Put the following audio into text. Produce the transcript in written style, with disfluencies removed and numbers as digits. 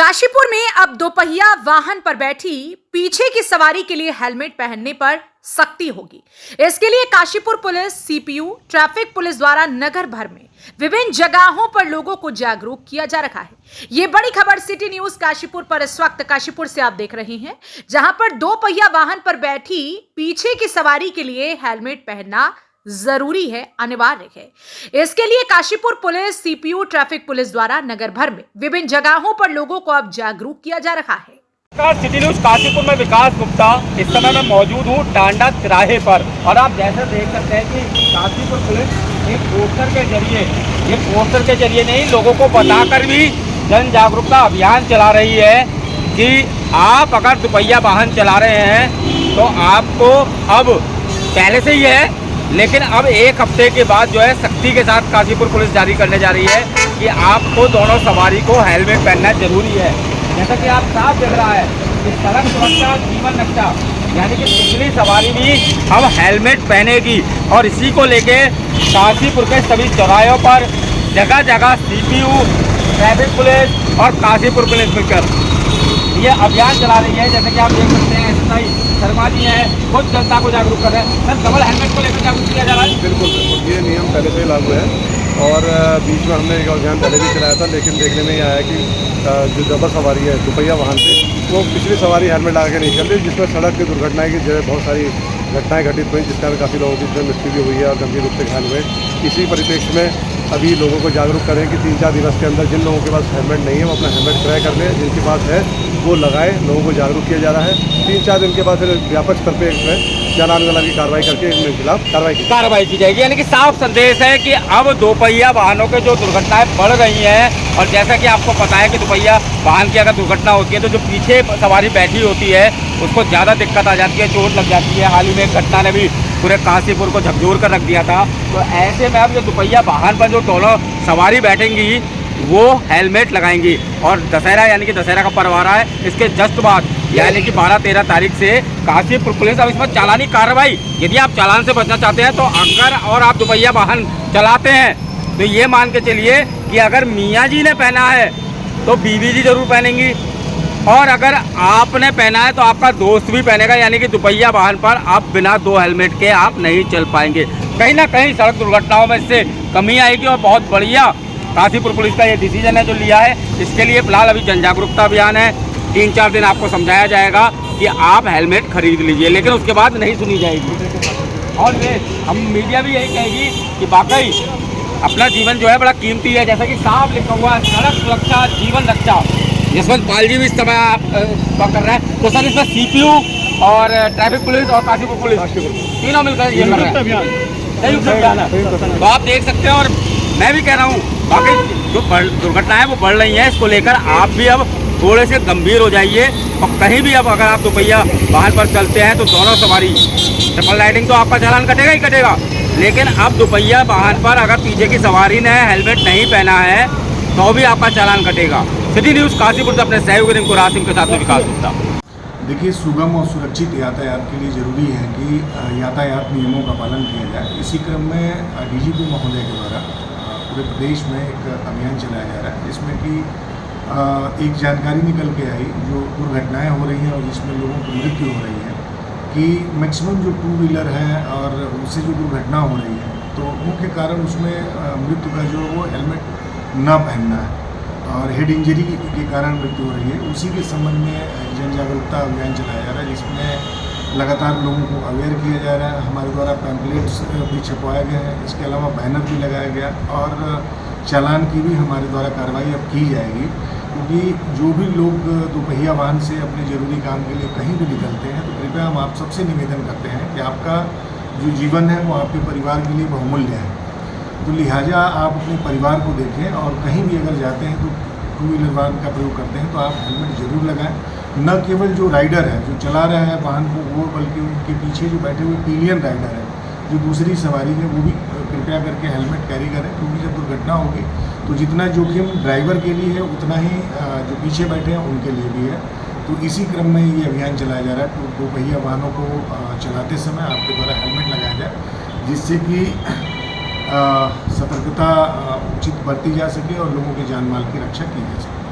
काशीपुर में अब दोपहिया वाहन पर बैठी पीछे की सवारी के लिए हेलमेट पहनने पर सख्ती होगी। इसके लिए Kashipur police, CPU, traffic police द्वारा नगर भर में विभिन्न जगहों पर लोगों को जागरूक किया जा रहा है। ये बड़ी खबर सिटी न्यूज काशीपुर पर इस वक्त काशीपुर से आप देख रहे हैं, जहां पर दोपहिया वाहन पर बैठी पीछे की सवारी के लिए हेलमेट पहनना जरूरी है, अनिवार्य है। इसके लिए Kashipur police, CPU, traffic police द्वारा नगर भर में विभिन्न जगहों पर लोगों को अब जागरूक किया जा रहा है। सिटी न्यूज काशीपुर में विकास गुप्ता इस समय मैं मौजूद हूँ टांडा तिराहे पर, और आप जैसे देख सकते हैं कि काशीपुर पुलिस एक पोस्टर के जरिए नहीं, लोगों को बताकर भी जन जागरूकता अभियान चला रही है कि आप अगर दोपहिया वाहन चला रहे हैं तो आपको अब पहले से ही है, लेकिन अब एक हफ्ते के बाद जो है सख्ती के साथ काशीपुर पुलिस जारी करने जा रही है कि आपको दोनों सवारी को हेलमेट पहनना जरूरी है। जैसा कि आप साफ देख रहा है कि सड़क सुरक्षा जीवन रक्षा, यानी कि पिछली सवारी भी अब हेलमेट पहनेगी, और इसी को लेके काशीपुर के सभी चौराहों पर जगह जगह सीपीयू, ट्रैफिक पुलिस और काशीपुर पुलिस मिलकर ये अभियान चला रही है। जैसे कि आप देख सकते हैं एसआई शर्मा जी हैं, खुद जनता को जागरूक कर रहे हैं। सर, डबल हेलमेट को लेकर जागरूक किया जा रहा है? बिल्कुल, ये नियम पहले से ही लागू है, और बीच में हमने एक अभियान पहले भी चलाया था, लेकिन देखने में ये आया कि जो डबल सवारी है दोपहिया वाहन पे, वो पिछली सवारी हेलमेट लगा के नहीं चल रही, जिसमें सड़क की दुर्घटनाएं की जो है बहुत सारी घटनाएं घटित हुई, जिसका भी काफ़ी लोगों की मृत्यु भी हुई है और गंभीर रूप से घायल हुए। इसी परिप्रेक्ष्य में अभी लोगों को जागरूक करें कि 3-4 दिवस के अंदर जिन लोगों के पास हेलमेट नहीं है वो अपना हेलमेट क्रय कर लें, जिनके पास है वो लगाए। लोगों को जागरूक किया जा रहा है। 3-4 दिन के बाद फिर व्यापक स्तर पर इसमें चालान वाला की कार्रवाई करके इनके खिलाफ कार्रवाई की जाएगी। यानी कि साफ संदेश है कि अब दोपहिया वाहनों के जो दुर्घटनाएं बढ़ रही हैं, और जैसा कि आपको पता है कि दोपहिया वाहन की अगर दुर्घटना होती है तो जो पीछे सवारी बैठी होती है उसको ज़्यादा दिक्कत आ जाती है, चोट लग जाती है। हाल ही में एक घटना ने भी पूरे काशीपुर को झकझोर कर रख दिया था। तो ऐसे में अब जो दोपहिया वाहन पर जो दोनों सवारी बैठेंगी वो हेलमेट लगाएंगी, और दशहरा यानी कि दशहरा का पर्व आ रहा है, इसके जस्ट बाद यानी कि 12-13 तारीख से काशीपुर पुलिस अब इसमें चालानी कार्रवाई, यदि आप चालान से बचना चाहते हैं तो अगर और आप दोपहिया वाहन चलाते हैं तो ये मान के चलिए कि अगर मियाँ जी ने पहना है तो बीवी जी जरूर पहनेंगी, और अगर आपने पहना है तो आपका दोस्त भी पहनेगा। यानी कि दोपहिया वाहन पर आप बिना 2 हेलमेट के आप नहीं चल पाएंगे। कहीं ना कहीं सड़क दुर्घटनाओं में इससे कमी आएगी, और बहुत बढ़िया काशीपुर पुलिस का ये डिसीजन है जो लिया है। इसके लिए फिलहाल अभी जन जागरूकता अभियान है। 3-4 दिन आपको समझाया जाएगा कि आप हेलमेट खरीद लीजिए, लेकिन उसके बाद नहीं सुनी जाएगी। और हम मीडिया भी यही कहेगी कि वाकई अपना जीवन जो है बड़ा कीमती है, जैसा कि साफ लिखा हुआ है, सड़क सुरक्षा जीवन रक्षा। यशवंत पाल जी भी इस समय आप कर रहे हैं। तो सर, इसमें सीपीयू और ट्रैफिक पुलिस और काशीपुर पुलिस तीनों मिलकर ये कर रहे हैं। तो आप देख सकते हैं, और मैं भी कह रहा हूँ बाकी जो दुर्घटनाएं वो बढ़ रही हैं, इसको लेकर आप भी अब थोड़े से गंभीर हो जाइए। और कहीं भी अब अगर आप दोपहिया वाहन पर चलते हैं तो दोनों सवारी, ट्रिपल राइडिंग तो आपका चालान कटेगा ही कटेगा, लेकिन अब दोपहिया वाहन पर अगर पीछे की सवारी ने हेलमेट नहीं पहना है तो भी आपका चालान कटेगा। सिटी न्यूज़ काशीपुर से अपने सहयोगी रिंकू रासिम के साथ में विकास गुप्ता। देखिए, सुगम और सुरक्षित यातायात के लिए ज़रूरी है कि यातायात नियमों का पालन किया जाए। इसी क्रम में डीजीपी महोदय के द्वारा पूरे प्रदेश में एक अभियान चलाया जा रहा है, जिसमें कि एक जानकारी निकल के आई जो दुर्घटनाएं हो रही हैं और जिसमें लोगों की मृत्यु हो रही है, कि मैक्सिमम जो 2 व्हीलर है और उससे जो दुर्घटना हो रही है, तो मुख्य कारण उसमें मृत्यु का जो वो हेलमेट न पहनना है और हेड इंजरी के कारण मृत्यु हो रही है। उसी के संबंध में जन जागरूकता अभियान चलाया जा रहा है, जिसमें लगातार लोगों को अवेयर किया जा रहा है। हमारे द्वारा पैम्पलेट्स भी छपवाए गए हैं, इसके अलावा बैनर भी लगाया गया, और चालान की भी हमारे द्वारा कार्रवाई अब की जाएगी। क्योंकि जो भी लोग दोपहिया वाहन से अपने ज़रूरी काम के लिए कहीं भी निकलते हैं, तो कृपया हम आप सबसे निवेदन करते हैं कि आपका जो जीवन है वो आपके परिवार के लिए बहुमूल्य है। तो लिहाजा आप अपने परिवार को देखें, और कहीं भी अगर जाते हैं तो 2 व्हीलर वाहन का प्रयोग करते हैं तो आप हेलमेट ज़रूर लगाएं। न केवल जो राइडर है जो चला रहा है वाहन को वो, बल्कि उनके पीछे जो बैठे हुए पिलियन राइडर है जो दूसरी सवारी है, वो भी कृपया करके हेलमेट कैरी करें। क्योंकि जब दुर्घटना होगी तो जितना जोखिम ड्राइवर के लिए है उतना ही जो पीछे बैठे हैं उनके लिए भी है। तो इसी क्रम में ये अभियान चलाया जा रहा है। तो दोपहिया वाहनों को चलाते समय आपके द्वारा हेलमेट लगाया जाए, जिससे कि सतर्कता उचित बरती जा सके और लोगों के जान माल की रक्षा की जा सके।